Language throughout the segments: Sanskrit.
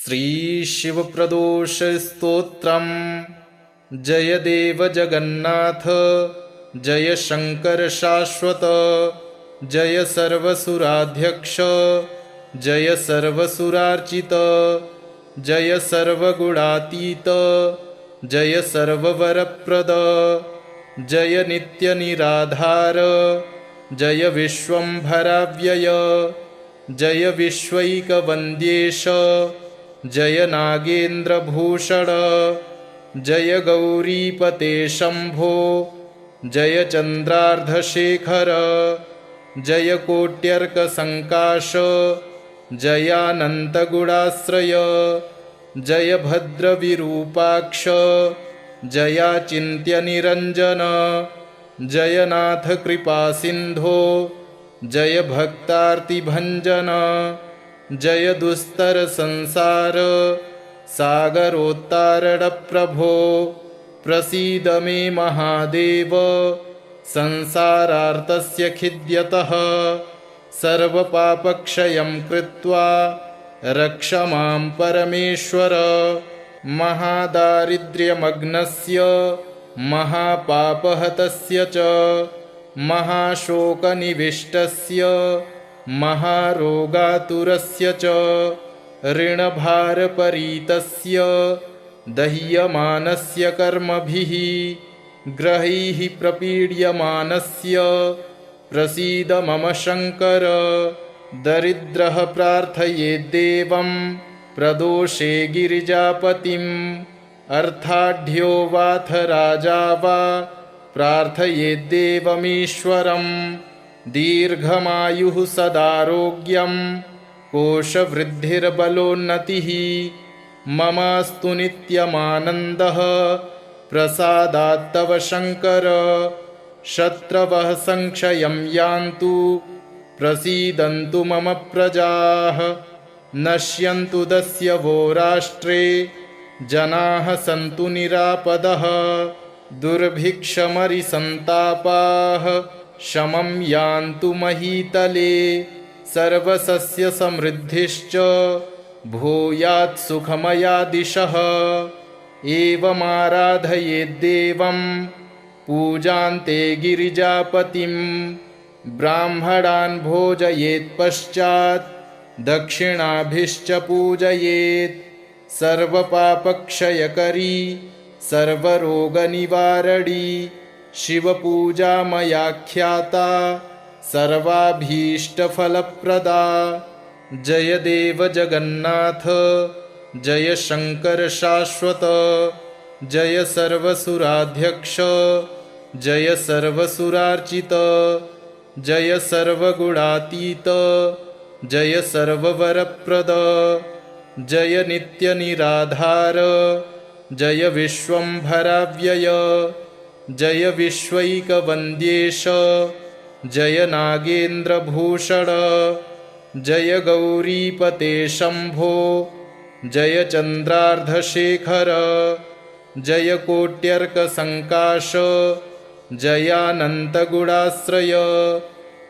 श्रीशिवप्रदोषस्तोत्रम्। जय देव जगन्नाथ, जय शंकर शाश्वत, जय सर्वसुराध्यक्ष, जय सर्वसुरार्चित, जय सर्वगुणातीत, जय सर्ववरप्रद, जय नित्यनिराधार, जय विश्वंभराव्यय, जय विश्वैकवन्द्येश, जय नागेन्द्रभूषण, जय गौरीपते शंभो, जय चन्द्रार्धशेखर, जय कोट्यर्कसङ्काश, जयानन्तगुणाश्रय, जय भद्रविरूपाक्ष, जयाचिन्त्यनिरञ्जन, जय नाथ कृपासिन्धो, जय भक्तार्तिभञ्जन, जय दुस्तर संसार सागरोत्तारण प्रभो, प्रसीद मे महादेव, संसारार्तस्य खिद्यतः, सर्वपापक्षयं कृत्वा रक्ष मां परमेश्वर, महादारिद्र्यमग्नस्य महापापहतस्य च, महाशोकनिविष्टस्य महारोगातुरस्य च, ऋणभारपरीतस्य दह्यमानस्य कर्मभिः ग्रहैः प्रपीड्यमानस्य, प्रसीद मम शङ्कर। दरिद्रः प्रार्थयेद्देवं प्रदोषे गिरिजापतिम्, अर्थाढ्यो वाथ राजा वा प्रार्थयेद्देवमीश्वरम्, दीर्घमायुः सदारोग्यं कोशवृद्धिर्बलोन्नतिः, ममास्तु नित्यमानन्दः प्रसादात्तव शङ्कर। शत्रवः संक्षयं यान्तु प्रसीदन्तु मम प्रजाः, नश्यन्तु दस्यवो राष्ट्रे जनाः सन्तु निरापदः, दुर्भिक्षमरिसन्तापाः शमं यान्तु महीतले, सर्वसस्यसमृद्धिश्च भूयात् सुखमया दिशः। एवमाराधयेद्देवं पूजान्ते गिरिजापतिं, ब्राह्मणान् भोजयेत्पश्चात् दक्षिणाभिश्च पूजयेत्, सर्वपापक्षयकरी सर्वरोगनिवारणी शिवपूजा मया ख्याता सर्वाभीष्टफलप्रदा। जय देव जगन्नाथ, जय शंकर शाश्वत, जय सर्वसुराध्यक्ष, जय सर्वसुरार्चित, जय सर्वगुणातीत, जय सर्ववरप्रद, जय नित्यनिराधार, जय विश्वंभराव्यय, जय विश्वैकवन्द्येश, जय नागेन्द्रभूषण, जय गौरीपते शंभो, जय चन्द्रार्धशेखर, जय कोट्यर्कसङ्काश, जयानन्तगुणाश्रय,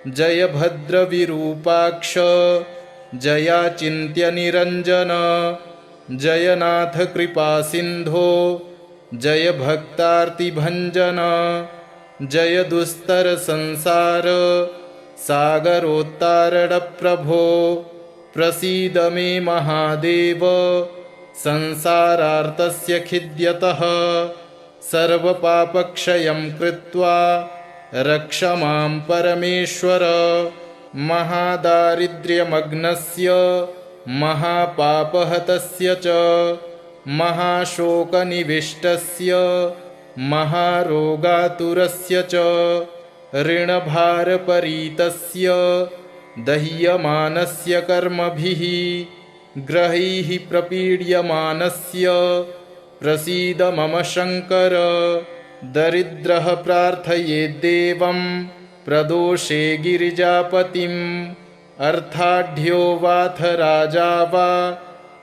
जय भद्रविरूपाक्ष, जयाचिन्त्यनिरञ्जन, जय नाथ कृपासिन्धो, जय भक्तार्तिभञ्जन, जय दुस्तर संसार सागरोत्तारण प्रभो, प्रसीद मे महादेव, संसारार्तस्य खिद्यतः, सर्वपापक्षयं कृत्वा रक्ष मां परमेश्वर, महादारिद्र्यमग्नस्य महापापहतस्य च, महाशोकनिविष्टस्य महारोगातुरस्य च, ऋणभारपरीतस्य दह्यमानस्य कर्मभिः ग्रहैः प्रपीड्यमानस्य, प्रसीद मम शङ्कर। दरिद्रः प्रार्थयेद्देवं प्रदोषे गिरिजापतिम्, अर्थाढ्यो वाथ राजा वा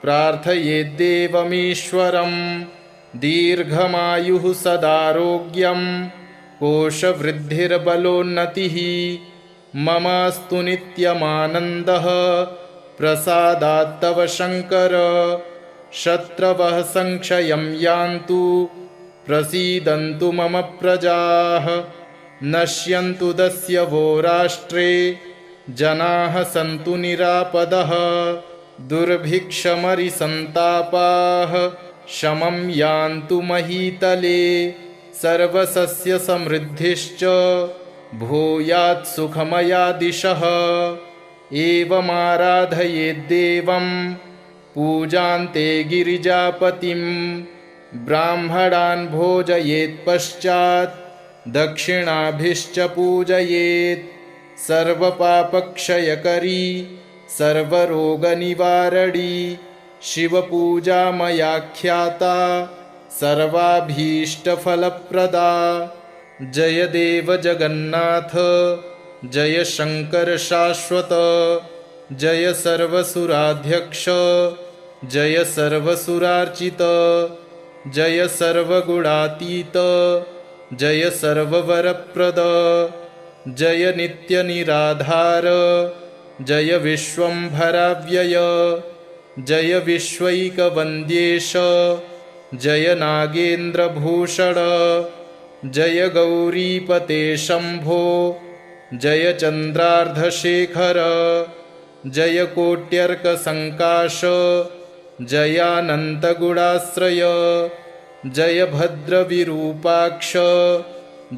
प्रार्थयेद्देवमीश्वरम्, दीर्घमायुः सदारोग्यं कोशवृद्धिर्बलोन्नतिः, ममास्तु नित्यमानन्दः प्रसादात्तव शङ्कर। शत्रवः संक्षयं यान्तु प्रसीदन्तु मम प्रजाः नश्यन्तु दस्यवो राष्ट्रे जनाः सन्तु निरापदः दुर्भिक्षमरिसन्तापाः शमं यान्तु महीतले सर्वसस्यसमृद्धिश्च भूयात् सुखमया दिशः एवमाराधयेद्देवं पूजान्ते गिरिजापतिं ब्राह्मणान् भोजयेत्पश्चात् दक्षिणाभिश्च पूजयेत् सर्वपापक्षयकरी सर्वरोगनिवारणी शिवपूजा मया ख्याता सर्वाभीष्टफलप्रदा जय देव जगन्नाथ जय शंकर शाश्वत जय सर्वसुराध्यक्ष जय सर्वसुरार्चित जय सर्वगुणातीत जय सर्ववरप्रद जय नित्यनिराधार जय विश्वंभराव्यय जय विश्वैकवन्द्येश जय नागेन्द्रभूषण जय गौरीपते शंभो जय चन्द्रार्धशेखर जय कोट्यर्कसङ्काश जयानन्तगुणाश्रय जय भद्रविरूपाक्ष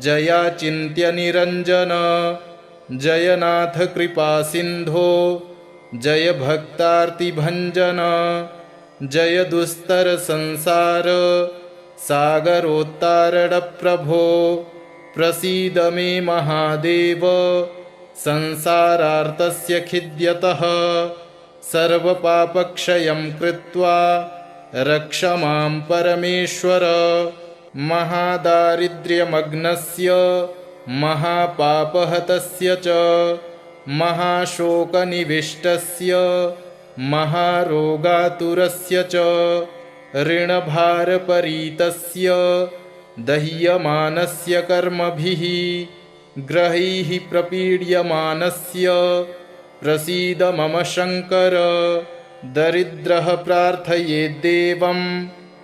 जयाचिन्त्यनिरञ्जन जयनाथ कृपासिन्धो जय भक्तार्तिभञ्जन जय दुस्तरसंसार सागरोत्तारणप्रभो प्रसीद मे महादेव संसारार्तस्य खिद्यतः सर्वपापक्षयं कृत्वा रक्ष मां परमेश्वर महादारिद्र्यमग्नस्य महापापहतस्य च महाशोकनिविष्टस्य महारोगातुरस्य च ऋणभारपरीतस्य दह्यमानस्य कर्मभिः ग्रहैः प्रपीड्यमानस्य प्रसीद मम शङ्कर दरिद्रः प्रार्थयेद्देवं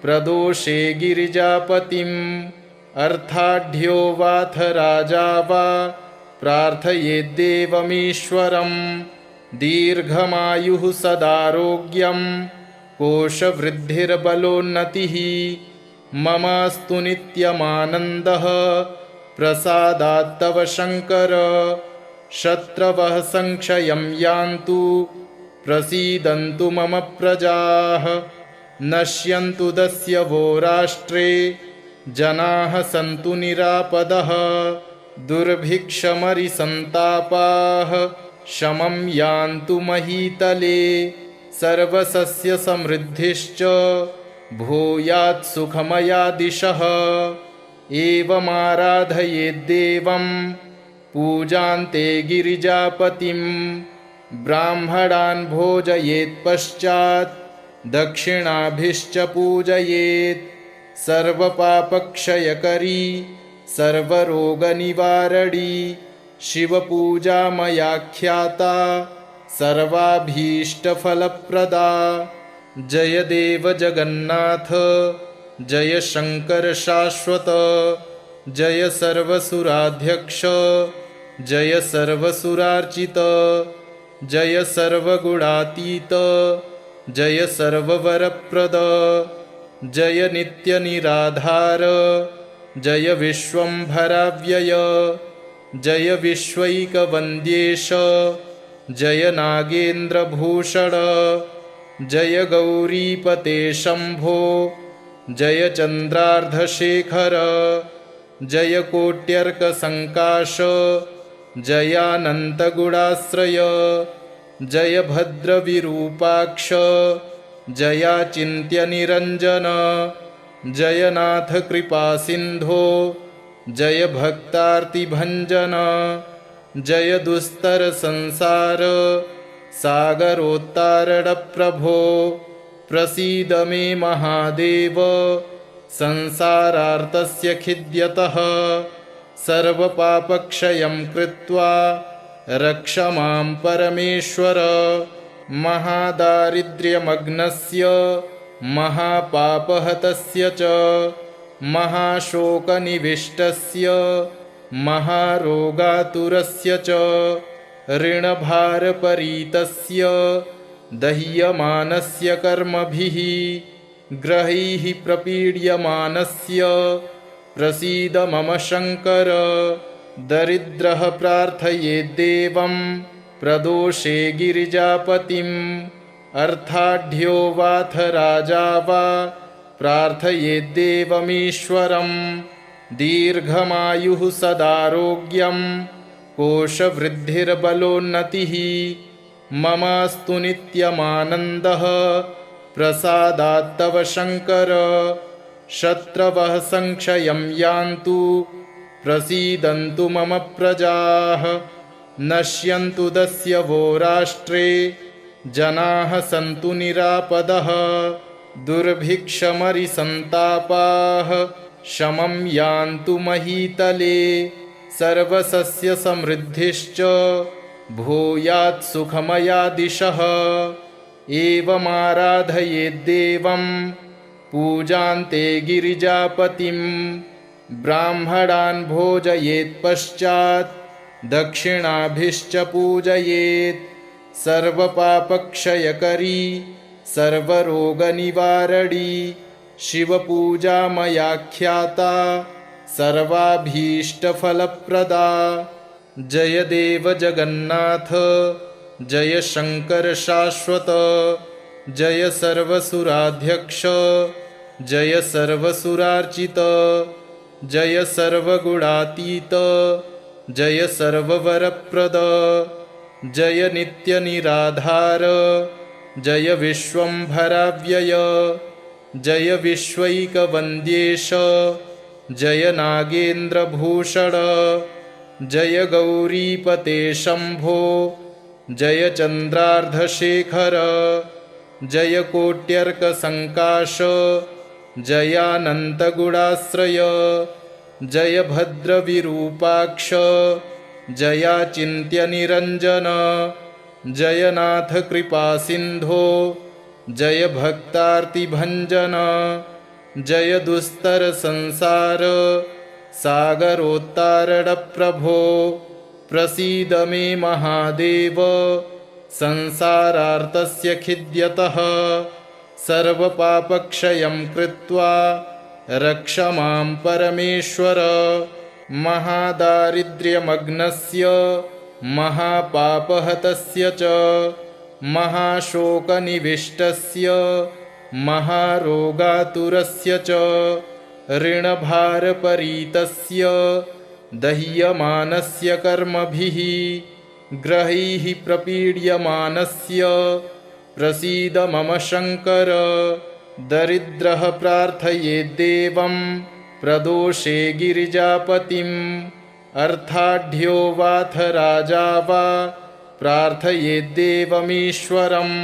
प्रदोषे गिरिजापतिम् अर्थाढ्यो वाथ राजा वा प्रार्थयेद्देवमीश्वरं दीर्घमायुः सदारोग्यं कोशवृद्धिर्बलोन्नतिः ममास्तु नित्यमानन्दः प्रसादात्तव शङ्कर शत्रवः संक्षयं यान्तु प्रसीदन्तु मम प्रजाः नश्यन्तु दस्यवो राष्ट्रे जनाः सन्तु निरापदः दुर्भिक्षमरिसन्तापाः शमं यान्तु महीतले सर्वसस्यसमृद्धिश्च भूयात् सुखमया दिशः एवमाराधयेद्देवं पूजान्ते गिरिजापतिं ब्राह्मणान् भोजयेत्पश्चात् दक्षिणाभिश्च पूजयेत् सर्वपापक्षयकरी सर्वरोगनिवारणी शिवपूजा मया ख्याता सर्वाभीष्टफलप्रदा जय देव जगन्नाथ जय शंकर शाश्वत जय सर्वसुराध्यक्ष जय सर्वसुरार्चित जय सर्वगुणातीत जय सर्ववरप्रद जय नित्यनिराधार जय विश्वंभराव्यय जय विश्वैकवन्द्येश जय नागेन्द्रभूषण जय गौरीपते शंभो जय चन्द्रार्धशेखर जय कोट्यर्कसङ्काश जयानन्तगुणाश्रय जय भद्रविरूपाक्ष जयाचिन्त्यनिरञ्जन जयनाथ कृपासिन्धो जय भक्तार्तिभञ्जन जय दुस्तरसंसार सागरोत्तारणप्रभो प्रसीद मे महादेव संसारार्तस्य खिद्यतः सर्वपापक्षयं कृत्वा रक्ष मां परमेश्वर महादारिद्र्यमग्नस्य महापापहतस्य च महाशोकनिविष्टस्य महारोगातुरस्य च ऋणभारपरीतस्य दह्यमानस्य कर्मभिः ग्रहैः प्रपीड्यमानस्य प्रसीद मम शङ्कर। दरिद्रः प्रार्थयेद्देवं प्रदोषे गिरिजापतिम् अर्थाढ्यो वाथ राजा वा प्रार्थयेद्देवमीश्वरम् दीर्घमायुः सदारोग्यं कोशवृद्धिर्बलोन्नतिः ममास्तु नित्यमानन्दः प्रसादात्तव शङ्कर। शत्रवः संक्षयं यान्तु प्रसीदन्तु मम प्रजाः नश्यन्तु दस्यवो राष्ट्रे जनाः सन्तु निरापदः दुर्भिक्षमरिसन्तापाः शमं यान्तु महीतले सर्वसस्यसमृद्धिश्च भूयात् सुखमया दिशः। एवमाराधयेद्देवं पूजान्ते गिरिजापतिं ब्राह्मणान् भोजयेत्पश्चात् दक्षिणाभिश्च पूजयेत् सर्वपापक्षयकरी सर्वरोगनिवारणी शिवपूजा मया ख्याता सर्वाभीष्टफलप्रदा। जय देव जगन्नाथ जय शङ्कर शाश्वत जय सर्वसुराध्यक्ष जय सर्वसुरार्चित जय सर्वगुणातीत जय सर्ववरप्रद जय नित्यनिराधार जय विश्वम्भराव्यय जय विश्वैकवन्द्येश जय नागेन्द्रभूषण जय गौरीपते शम्भो जय चन्द्रार्धशेखर जय कोट्यर्कसङ्काश जयानन्तगुणाश्रय जय भद्रविरूपाक्ष जयाचिन्त्यनिरञ्जन जय नाथ कृपासिन्धो जय भक्तार्तिभञ्जन जय दुस्तरसंसार सागरोत्तारणप्रभो प्रसीद मे महादेव संसारार्तस्य खिद्यतः सर्वपापक्षयं कृत्वा रक्ष मां परमेश्वर। महादारिद्र्यमग्नस्य महापापहतस्य च महाशोकनिविष्टस्य महारोगातुरस्य च ऋणभारपरीतस्य दह्यमानस्य कर्मभिः ग्रहैः प्रपीड्यमानस्य प्रसीद मम शङ्कर। दरिद्रः प्रार्थयेद्देवं प्रदोषे गिरिजापतिम् अर्थाढ्यो वाथ राजा वा प्रार्थयेद्देवमीश्वरम्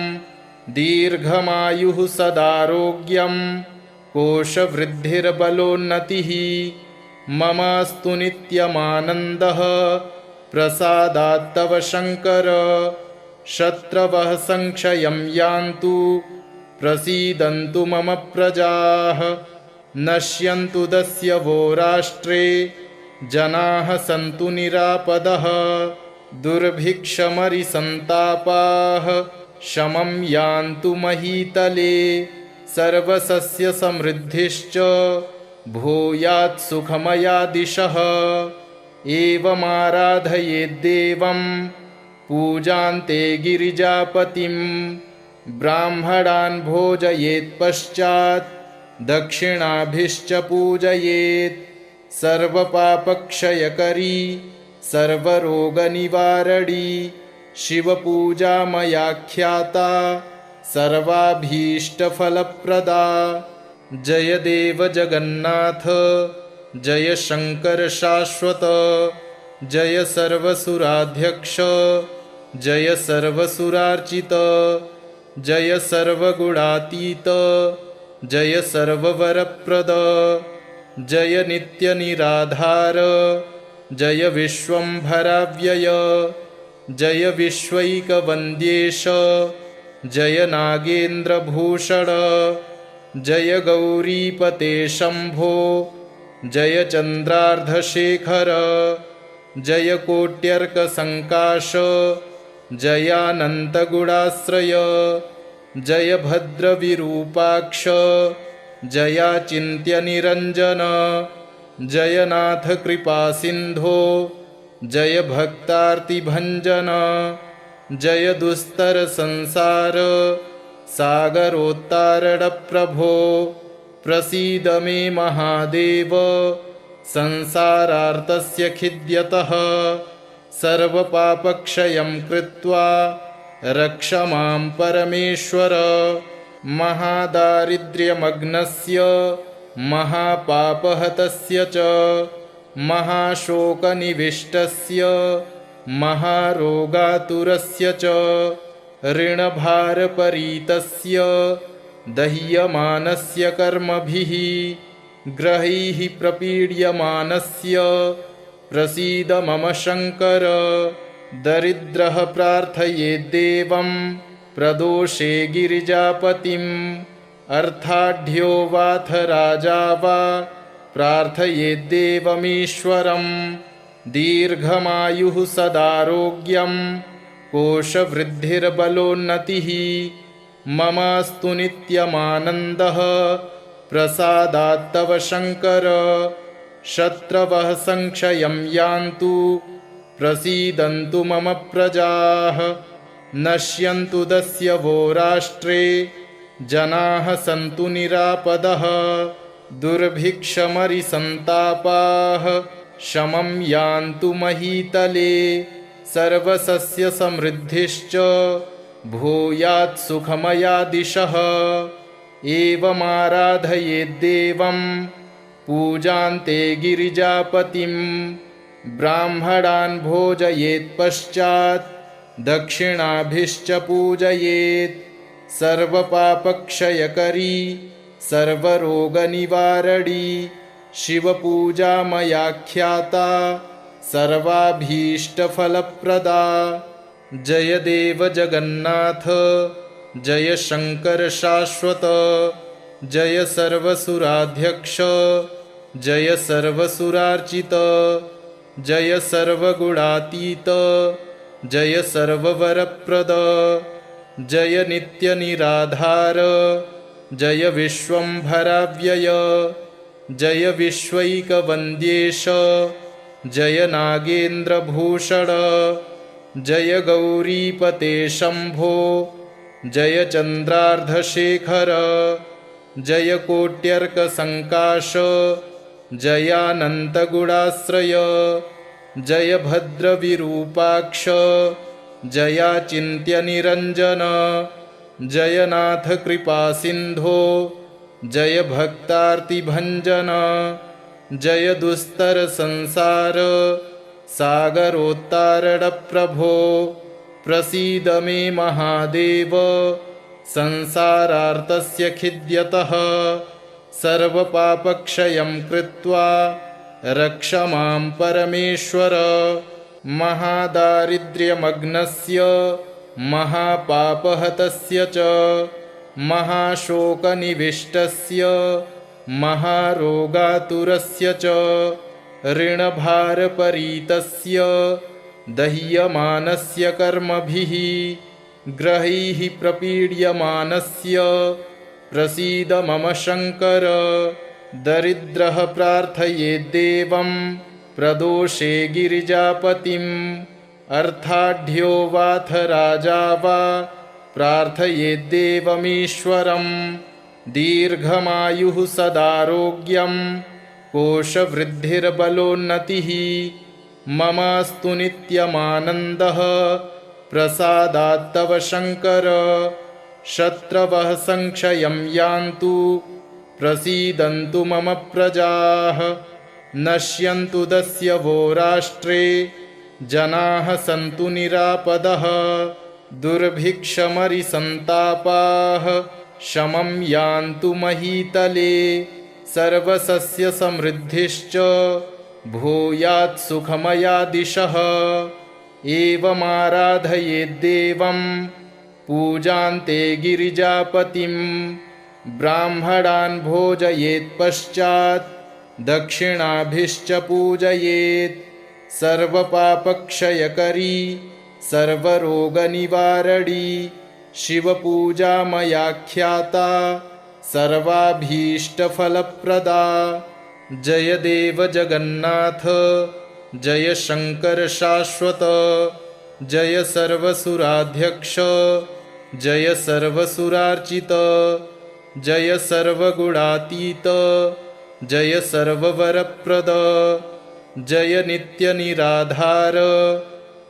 दीर्घमायुः सदारोग्यं कोशवृद्धिर्बलोन्नतिः ममास्तु नित्यमानन्दः प्रसादात्तव शङ्कर। शत्रवः संक्षयं यान्तु प्रसीदन्तु मम प्रजाः नश्यन्तु दस्यवो राष्ट्रे जनाः सन्तु निरापदः दुर्भिक्षमरिसन्तापाः शमं यान्तु महीतले सर्वसस्यसमृद्धिश्च भूयात् सुखमया दिशः। एवमाराधयेद्देवं पूजान्ते गिरिजापतिं ब्राह्मणान् भोजयेत्पश्चात् दक्षिणाभिश्च पूजयेत् सर्वपापक्षयकरी सर्वरोगनिवारणी शिवपूजा मया ख्याता सर्वाभीष्टफलप्रदा। जय देव जगन्नाथ जय शङ्कर शाश्वत जय सर्वसुराध्यक्ष जय सर्वसुरार्चित जय सर्वगुणातीत जय सर्ववरप्रद जय नित्यनिराधार जय विश्वम्भराव्यय जय विश्वैकवन्द्येश जय नागेन्द्रभूषण जय गौरीपते शम्भो जय चन्द्रार्धशेखर जय कोट्यर्कसङ्काश जयानन्तगुणाश्रय जय भद्रविरूपाक्ष जयाचिन्त्यनिरञ्जन जय नाथ कृपासिन्धो जय भक्तार्तिभञ्जन जय दुस्तरसंसार सागरोत्तारणप्रभो प्रसीद मे महादेव संसारार्तस्य खिद्यतः सर्वपापक्षयं कृत्वा रक्ष मां परमेश्वर महादारिद्र्यमग्नस्य महापापहतस्य च महाशोकनिविष्टस्य महारोगातुरस्य च ऋणभारपरीतस्य दह्यमानस्य कर्मभिः ग्रहैः प्रपीड्यमानस्य प्रसीद मम शङ्कर दरिद्रः प्रार्थयेद्देवं प्रदोषे गिरिजापतिम् अर्थाढ्यो वाथ राजा वा प्रार्थयेद्देवमीश्वरं दीर्घमायुः सदारोग्यं कोशवृद्धिर्बलोन्नतिः ममास्तु नित्यमानन्दः प्रसादात्तव शङ्कर शत्रवः संक्षयं यान्तु प्रसीदन्तु मम प्रजाः नश्यन्तु दस्यवो राष्ट्रे जनाः सन्तु निरापदः दुर्भिक्षमरिसन्तापाः शमं यान्तु महीतले सर्वसस्यसमृद्धिश्च भूयात् सुखमया दिशः एवमाराधयेद्देवं पूजान्ते गिरिजापतिं ब्राह्मणान् भोजयेत्पश्चात् दक्षिणाभिश्च पूजयेत् सर्वपापक्षयकरी सर्वरोगनिवारणी शिवपूजा मयाख्याता सर्वाभीष्टफलप्रदा जय देव जगन्नाथ जय शङ्कर शाश्वत जय सर्वसुराध्यक्ष जय सर्वसुरार्चित जय सर्वगुणातीत जय सर्ववरप्रद जय नित्यनिराधार जय विश्वम्भराव्यय जय विश्वैकवन्द्येश जय नागेन्द्रभूषण जय गौरीपते शम्भो जय चन्द्रार्धशेखर जय कोट्यर्कसङ्काश जयानन्तगुणाश्रय जय भद्रविरूपाक्ष जयाचिन्त्यनिरञ्जन जय नाथ कृपासिन्धो जय भक्तार्तिभञ्जन जय दुस्तरसंसार सागरोत्तारणप्रभो प्रसीद मे महादेव संसारार्तस्य खिद्यतः सर्वपापक्षयं कृत्वा रक्ष मां परमेश्वर महादारिद्र्यमग्नस्य महापापहतस्य च महाशोकनिविष्टस्य महारोगातुरस्य च ऋणभारपरीतस्य दह्यमानस्य कर्मभिः ग्रहैः प्रपीड्यमानस्य प्रसीद मम शङ्कर दरिद्रः प्रार्थयेद्देवं प्रदोषे गिरिजापतिम् अर्थाढ्यो वाथ राजा वा प्रार्थयेद्देवमीश्वरं दीर्घमायुः सदारोग्यं कोशवृद्धिर्बलोन्नतिः ममास्तु नित्यमानन्दः प्रसादात्तव शङ्कर शत्रवः संक्षयं यान्तु प्रसीदन्तु मम प्रजाः नश्यन्तु दस्यवो राष्ट्रे जनाः सन्तु निरापदः दुर्भिक्षमरिसन्तापाः शमं यान्तु महीतले सर्वसस्यसमृद्धिश्च भूयात् सुखमया दिशः एवमाराधयेद्देवं पूजान्ते गिरिजापतिं ब्राह्मणान् भोजयेत्पश्चात् दक्षिणाभिश्च पूजयेत्। सर्वपापक्षयकरी सर्वरोगनिवारणी शिवपूजा मया ख्याता सर्वाभीष्टफलप्रदा। जय देव जगन्नाथ जय शंकर शाश्वत, जय सर्वसुराध्यक्ष जय सर्वसुरार्चित, जय सर्वगुणातीत जय सर्ववरप्रद, जय नित्यनिराधार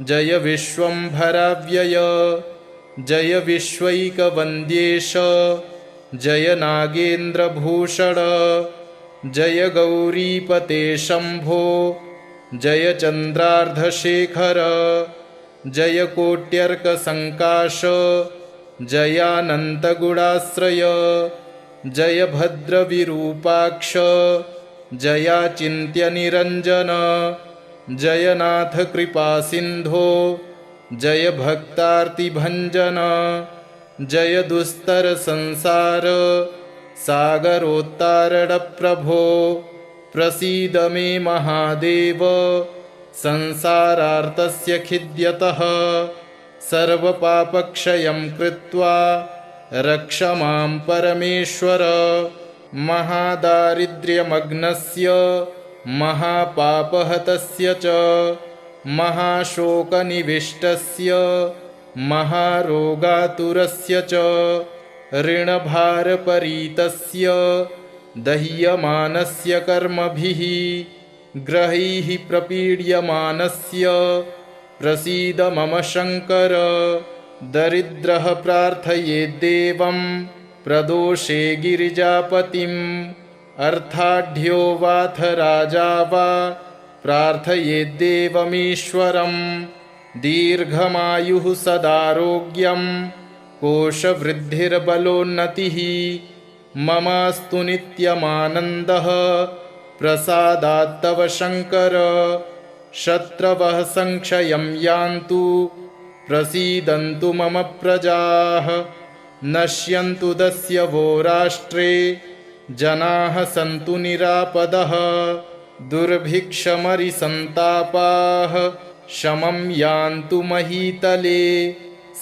जय विश्वंभराव्यय, जय विश्वैकवन्द्येश जय नागेन्द्रभूषण, जय गौरीपते शंभो जय चन्द्रार्धशेखर, जय कोट्यर्कसङ्काश जयानन्तगुणाश्रय, जय भद्रविरूपाक्ष जयाचिन्त्यनिरञ्जन, जय नाथ कृपासिन्धो जय भक्तार्तिभञ्जन, जय दुस्तरसंसार सागरोत्तारणप्रभो, प्रसीद मे महादेव संसारार्तस्य खिद्यतः, सर्वपापक्षयं कृत्वा रक्ष मां परमेश्वर, महादारिद्र्यमग्नस्य महापापहतस्य च महाशोकनिविष्टस्य महारोगातुरस्य च ऋणभारपरीतस्य दह्यमानस्य कर्मभिः ग्रहैः प्रपीड्यमानस्य प्रसीद मम शङ्कर, दरिद्रः प्रार्थयेद्देवं प्रदोषे गिरिजापतिम्, अर्थाढ्यो वाथ राजा वा प्रार्थयेद्देवमीश्वरम्, दीर्घमायुः सदारोग्यं कोशवृद्धिर्बलोन्नतिः, ममास्तु नित्यमानन्दः प्रसादात्तव शङ्कर, शत्रवः संक्षयं यान्तु प्रसीदन्तु मम प्रजाः, नश्यन्तु दस्यवो राष्ट्रे जनाः सन्तु निरापदः, दुर्भिक्षमरिसन्तापाः शमं यान्तु महीतले,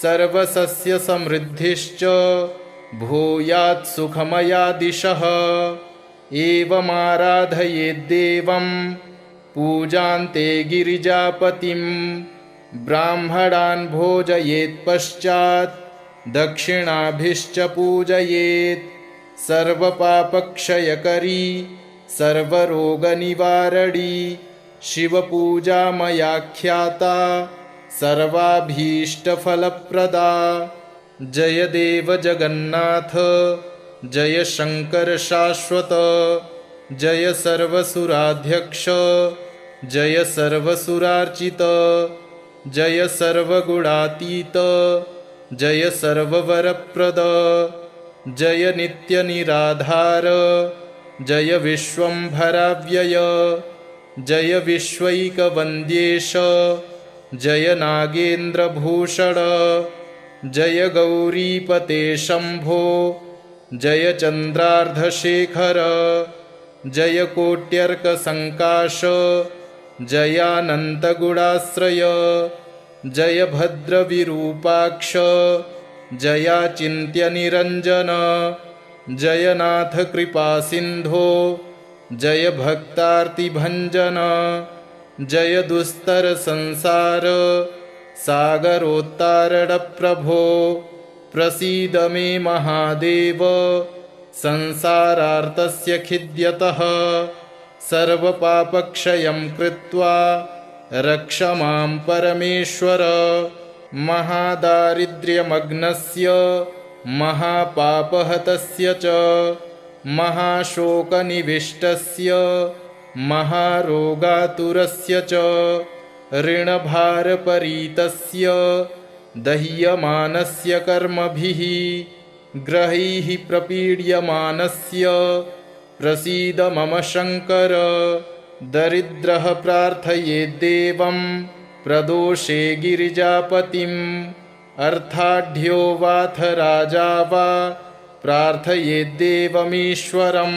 सर्वसस्यसमृद्धिश्च भूयात् सुखमया दिशः, एवमाराधयेद्देवं पूजान्ते गिरिजापतिं, ब्राह्मणान् भोजयेत्पश्चात् दक्षिणाभिश्च पूजयेत्, सर्वपापक्षयकरी सर्वरोगनिवारणी शिवपूजा मया ख्याता सर्वाभीष्टफलप्रदा। जय देव जगन्नाथ जय शंकर शाश्वत, जय सर्वसुराध्यक्ष जय सर्वसुरार्चित, जय सर्वगुणातीत जय सर्ववरप्रद, जय नित्यनिराधार जय विश्वंभराव्यय, जय विश्वैकवन्द्येश जय नागेन्द्रभूषण, जय गौरीपते शंभो जय चन्द्रार्धशेखर, जय कोट्यर्कसङ्काश जयानन्तगुणाश्रय, जय भद्रविरूपाक्ष जयाचिन्त्यनिरञ्जन, जय नाथ कृपासिन्धो जय भक्तार्तिभञ्जन, जय दुस्तरसंसार सागरोत्तारणप्रभो, प्रसीद मे महादेव संसारार्तस्य खिद्यतः, सर्वपापक्षयं कृत्वा रक्ष मां परमेश्वर, महादारिद्र्यमग्नस्य महापापहतस्य च महाशोकनिविष्टस्य महारोगातुरस्य च ऋणभारपरीतस्य दह्यमानस्य कर्मभिः ग्रहैः प्रपीड्यमानस्य प्रसीद मम शङ्कर, दरिद्रः प्रार्थयेद्देवं प्रदोषे गिरिजापतिम्, अर्थाढ्यो वाथ राजा वा प्रार्थयेद्देवमीश्वरं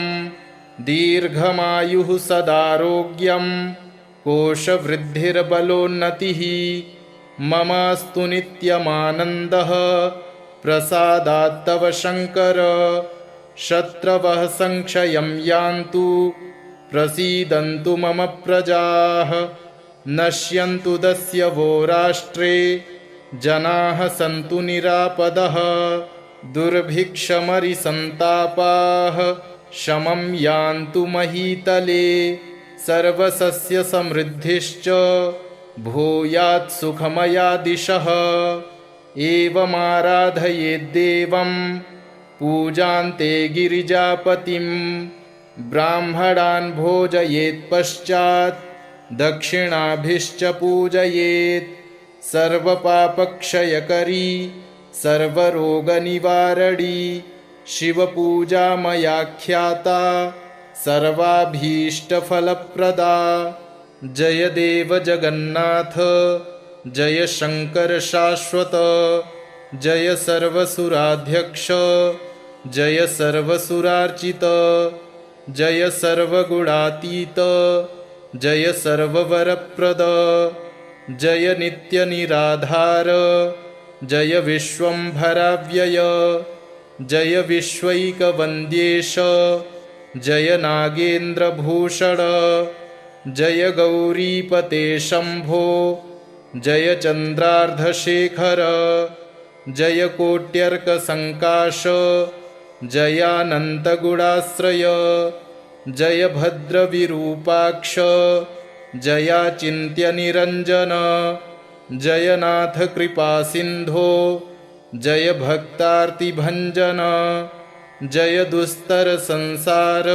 दीर्घमायुः सदारोग्यं कोशवृद्धिर्बलोन्नतिः ममास्तु नित्यमानन्दः प्रसादात्तव शङ्कर शत्रवः संक्षयं यान्तु प्रसीदन्तु मम प्रजाः नश्यन्तु दस्यवो राष्ट्रे जनाः सन्तु निरापदः दुर्भिक्षमरिसन्तापाः शमं यान्तु महीतले सर्वसस्यसमृद्धिश्च भूयात् सुखमया दिशः एवमाराधयेद्देवं पूजान्ते गिरिजापतिं ब्राह्मणान् भोजयेत्पश्चात् दक्षिणाभिश्च पूजयेत् सर्वपापक्षयकरी सर्वरोगनिवारणी शिवपूजा मया ख्याता सर्वाभीष्टफलप्रदा जय देव जगन्नाथ जय शंकर शाश्वत जय सर्वसुराध्यक्ष जय सर्वसुरार्चित जय सर्वगुणातीत जय सर्ववरप्रद जय नित्यनिराधार जय विश्वंभराव्यय जय विश्वैकवन्द्येश जय नागेन्द्रभूषण जय गौरीपते शंभो जय चन्द्रार्धशेखर जय कोट्यर्कसङ्काश जयानन्तगुणाश्रय जय भद्रविरूपाक्ष जयाचिन्त्यनिरञ्जन जयनाथ कृपासिन्धो जय भक्तार्तिभञ्जन जय दुस्तरसंसार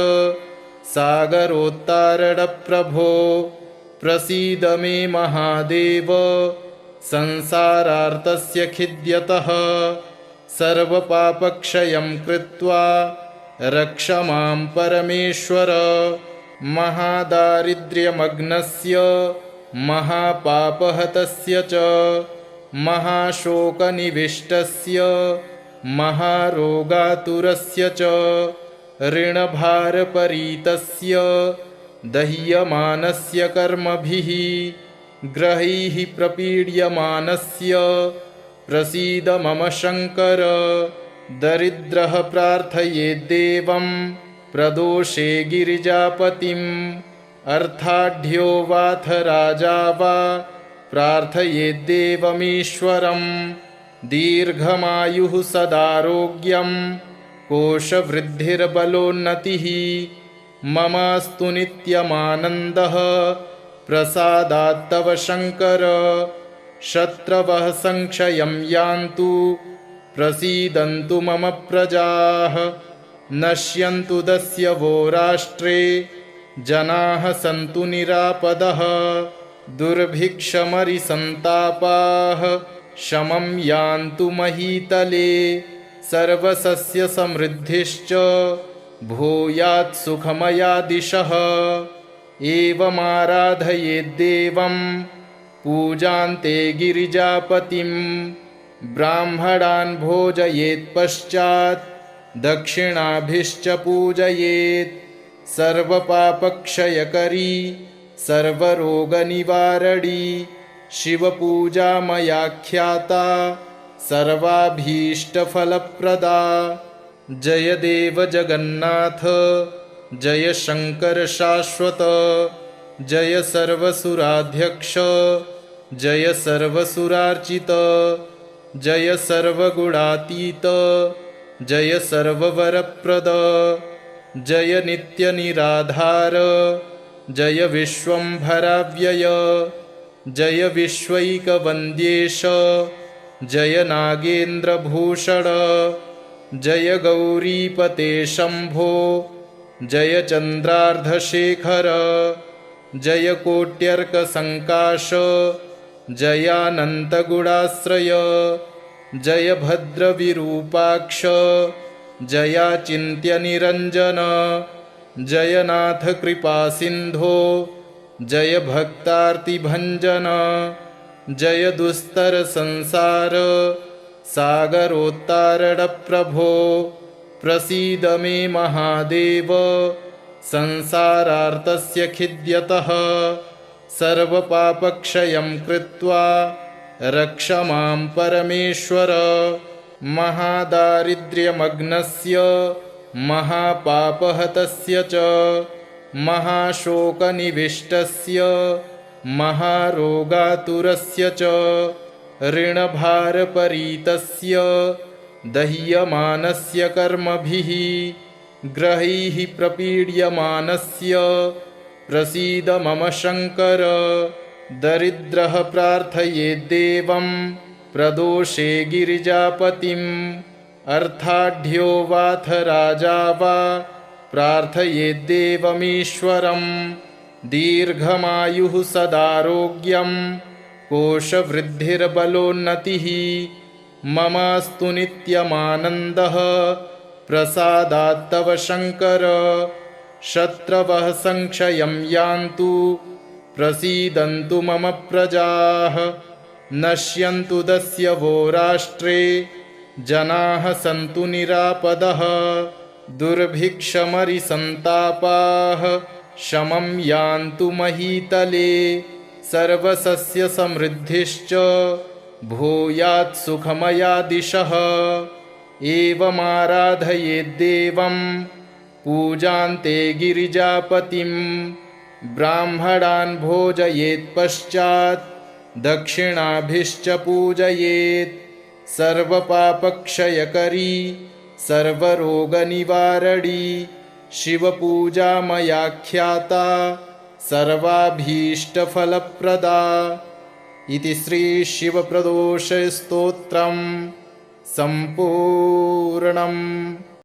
सागरोत्तारणप्रभो प्रसीद मे महादेव संसारार्तस्य खिद्यतः सर्वपापक्षयं कृत्वा रक्ष मां परमेश्वर महादारिद्र्यमग्नस्य महापापहतस्य च महाशोकनिविष्टस्य महारोगातुरस्य च ऋणभारपरीतस्य दह्यमानस्य कर्मभिः ग्रहैः प्रपीड्यमानस्य प्रसीद मम शङ्कर दरिद्रः प्रार्थयेद्देवं प्रदोषे गिरिजापतिम् अर्थाढ्यो वाथ राजा वा प्रार्थयेद्देवमीश्वरं दीर्घमायुः सदारोग्यं कोशवृद्धिर्बलोन्नतिः ममास्तु नित्यमानन्दः प्रसादात्तव शङ्कर शत्रवः संक्षयं यान्तु प्रसीदन्तु मम प्रजाः नश्यन्तु दस्यवो राष्ट्रे जनाः सन्तु निरापदः दुर्भिक्षमरिसन्तापाः शमं यान्तु महीतले सर्वसस्यसमृद्धिश्च भूयात् सुखमया दिशः एवमाराधयेद्देवं पूजान्ते गिरिजापतिं ब्राह्मणान् भोजयेत्पश्चात् दक्षिणाभिश्च पूजयेत् सर्वपापक्षयकरी सर्वरोगनिवारणी शिवपूजा मया ख्याता सर्वाभीष्टफलप्रदा जय देव जगन्नाथ जय शंकर शाश्वत जय सर्वसुराध्यक्ष जय सर्वसुरार्चित जय सर्वगुणातीत जय सर्ववरप्रद जय नित्यनिराधार जय विश्वंभराव्यय जय विश्वैकवन्द्येश जय नागेन्द्रभूषण जय गौरीपते शंभो जय चन्द्रार्धशेखर जय कोट्यर्कसङ्काश जयानन्तगुणाश्रय जय भद्रविरूपाक्ष जयाचिन्त्यनिरञ्जन जयनाथ कृपासिन्धो जय भक्तार्तिभञ्जन जय दुस्तरसंसार सागरोत्तारणप्रभो प्रसीद मे महादेव संसारार्तस्य खिद्यतः सर्वपापक्षयं कृत्वा रक्ष मां परमेश्वर महादारिद्र्यमग्नस्य महापापहतस्य च महाशोकनिविष्टस्य महारोगातुरस्य च ऋणभारपरीतस्य दह्यमानस्य कर्मभिः ग्रहैः प्रपीड्यमानस्य प्रसीद मम शङ्कर दरिद्रः प्रार्थयेद्देवं प्रदोषे गिरिजापतिम् अर्थाढ्यो वाथ राजा वा प्रार्थयेद्देवमीश्वरम् दीर्घमायुः सदारोग्यं कोशवृद्धिर्बलोन्नतिः ममास्तु नित्यमानन्दः प्रसादात्तव शङ्कर शत्रवः संक्षयं यान्तु प्रसीदन्तु मम प्रजाः नश्यन्तु दस्यवो राष्ट्रे जनाः सन्तु निरापदः दुर्भिक्षमरिसन्तापाः शमं यान्तु महीतले सर्वसस्यसमृद्धिश्च भूयात् सुखमया दिशः एवमाराधयेद्देवं पूजान्ते गिरिजापतिं ब्राह्मणान् भोजयेत्पश्चात् दक्षिणाभिश्च पूजयेत् सर्वपापक्षयकरी सर्वरोगनिवारणी शिवपूजा मया ख्याता सर्वाभीष्टफलप्रदा इति श्रीशिवप्रदोषस्तोत्रम् सम्पूर्णम्।